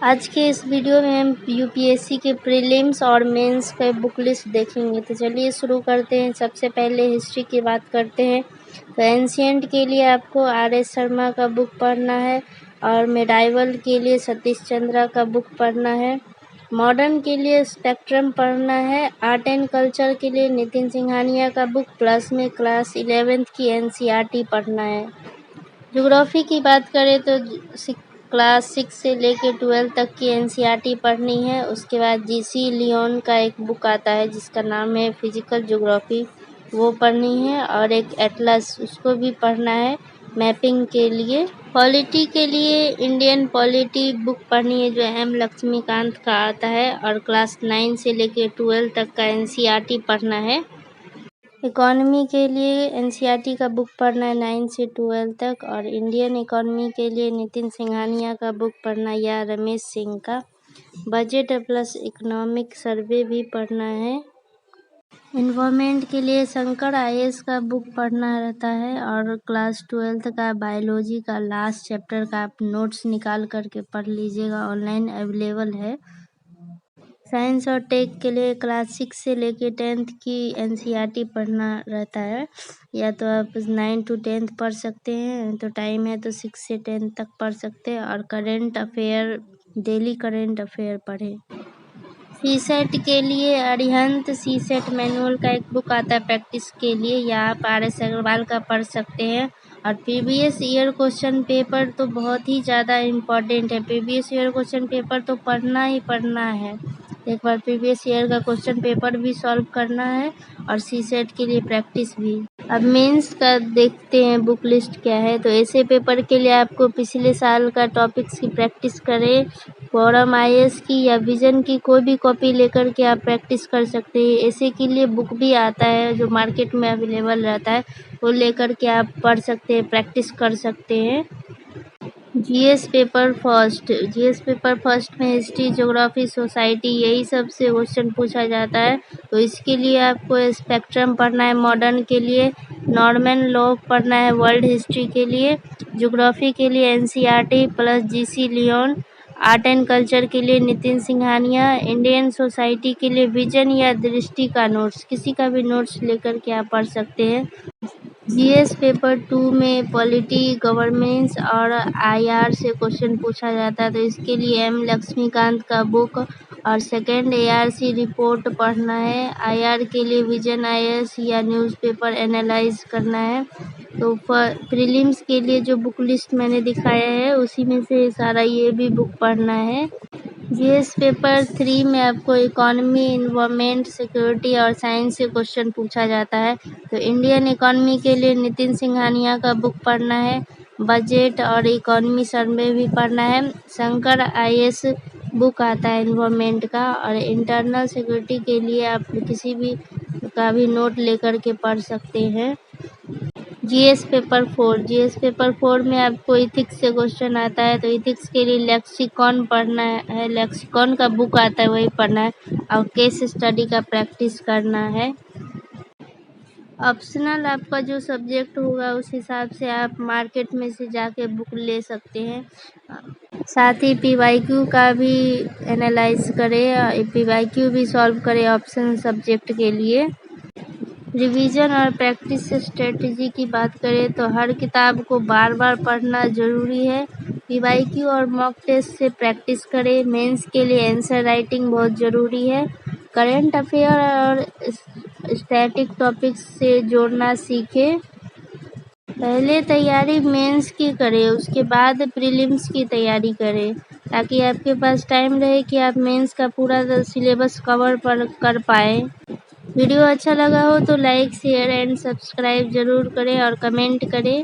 आज के इस वीडियो में हम यूपीएससी के प्रीलिम्स और मेंस का बुक लिस्ट देखेंगे। तो चलिए शुरू करते हैं। सबसे पहले हिस्ट्री की बात करते हैं। तो एंशिएंट के लिए आपको आर.एस. शर्मा का बुक पढ़ना है और मेडाइवल के लिए सतीश चंद्रा का बुक पढ़ना है। मॉडर्न के लिए स्पेक्ट्रम पढ़ना है। आर्ट एंड कल्चर के लिए नितिन सिंघानिया का बुक प्लस में क्लास 11th की एनसीईआरटी पढ़ना है। ज्योग्राफी की बात करें तो क्लास 6 से लेकर 12 तक की एनसीईआरटी पढ़नी है। उसके बाद जीसी लियोन का एक बुक आता है जिसका नाम है फिजिकल ज्योग्राफी, वो पढ़नी है और एक एटलस उसको भी पढ़ना है मैपिंग के लिए। पॉलिटी के लिए इंडियन पॉलिटी बुक पढ़नी है जो एम लक्ष्मीकांत का आता है और क्लास 9 से लेकर 12 तक का एनसीईआरटी पढ़ना है। इकोनॉमी के लिए एनसीईआरटी का बुक पढ़ना है 9 से 12 तक और इंडियन इकोनॉमी के लिए नितिन सिंघानिया का बुक पढ़ना है या रमेश सिंह का। बजट प्लस इकोनॉमिक सर्वे भी पढ़ना है। इन्वायरमेंट के लिए शंकर आईएएस का बुक पढ़ना रहता है और क्लास 12th का बायोलॉजी का लास्ट चैप्टर का आप नोट्स निकाल करके पढ़ लीजिएगा, ऑनलाइन अवेलेबल है। साइंस और टेक के लिए क्लास 6 से लेके 10th की एनसीईआरटी पढ़ना रहता है। या तो आप 9 to 10th पढ़ सकते हैं, तो टाइम है तो 6 से 10 तक पढ़ सकते हैं और current affair, daily current affair पढ़ें। सीसेट के लिए अरिहंत सीसेट मैनुअल का एक बुक आता है प्रैक्टिस के लिए, या आप आर.एस. अग्रवाल का पढ़ सकते हैं। और प्रीवियस ईयर क्वेश्चन पेपर तो बहुत ही ज़्यादा इम्पोर्टेंट है। प्रीवियस ईयर क्वेश्चन पेपर तो पढ़ना ही पढ़ना है। एक बार प्रीवियस ईयर का क्वेश्चन पेपर भी सॉल्व करना है और सीसेट के लिए प्रैक्टिस भी। अब मेंस का देखते हैं बुक लिस्ट क्या है। तो ऐसे पेपर के लिए आपको पिछले साल का टॉपिक्स की प्रैक्टिस करें। फोरम आईएएस की या विजन की कोई भी कॉपी लेकर के आप प्रैक्टिस कर सकते हैं। ऐसे के लिए बुक भी आता है जो मार्केट में अवेलेबल रहता है, वो लेकर के आप पढ़ सकते हैं, प्रैक्टिस कर सकते हैं। जीएस पेपर फर्स्ट में हिस्ट्री, ज्योग्राफी, सोसाइटी यही सब से क्वेश्चन पूछा जाता है। तो इसके लिए आपको स्पेक्ट्रम पढ़ना है। मॉडर्न के लिए नॉर्मन लॉ पढ़ना है। वर्ल्ड हिस्ट्री के लिए, ज्योग्राफी के लिए NCERT plus GC Leong. Art and culture के लिए नितिन सिंघानिया। इंडियन सोसाइटी के लिए विजन या दृष्टि का नोट्स, किसी का भी नोट्स लेकर के आप पढ़ सकते हैं। जीएस पेपर 2 में पॉलिटी, गवर्नेंस और आईआर से क्वेश्चन पूछा जाता है। तो इसके लिए एम लक्ष्मीकांत का बुक और सेकेंड एआरसी रिपोर्ट पढ़ना है। आईआर के लिए विजन आईएएस या न्यूज़पेपर एनालाइज करना है। तो प्रीलिम्स के लिए जो बुक लिस्ट मैंने दिखाया है उसी में से सारा ये भी बुक पढ़ना है। जीएस पेपर 3 में आपको इकोनॉमी, इन्वायरमेंट, सिक्योरिटी और साइंस से क्वेश्चन पूछा जाता है। तो इंडियन इकोनॉमी के लिए नितिन सिंघानिया का बुक पढ़ना है। बजट और इकोनॉमी सर्वे भी पढ़ना है। शंकर आईएएस बुक आता है इन्वायरमेंट का। और इंटरनल सिक्योरिटी के लिए आप किसी भी का भी नोट लेकर के पढ़ सकते हैं। जीएस पेपर 4 में आपको इथिक्स से क्वेश्चन आता है। तो इथिक्स के लिए लेक्सिकॉन पढ़ना है, लेक्सिकॉन का बुक आता है वही पढ़ना है और केस स्टडी का प्रैक्टिस करना है। ऑप्शनल आपका जो सब्जेक्ट होगा उस हिसाब से आप मार्केट में से जाके बुक ले सकते हैं। साथ ही पीवाईक्यू का भी एनालाइज करें, पीवाईक्यू भी सॉल्व करें ऑप्शन सब्जेक्ट के लिए। रिवीजन और प्रैक्टिस स्ट्रेटजी की बात करें तो हर किताब को बार बार पढ़ना ज़रूरी है। पीवाईक्यू और मॉक टेस्ट से प्रैक्टिस करें। मेंस के लिए आंसर राइटिंग बहुत ज़रूरी है। करंट अफेयर और स्टैटिक टॉपिक्स से जोड़ना सीखें। पहले तैयारी मेंस की करें, उसके बाद प्रीलिम्स की तैयारी करें, ताकि आपके पास टाइम रहे कि आप मेंस का पूरा सिलेबस कवर कर पाएँ। वीडियो अच्छा लगा हो तो लाइक, शेयर एंड सब्सक्राइब ज़रूर करें और कमेंट करें।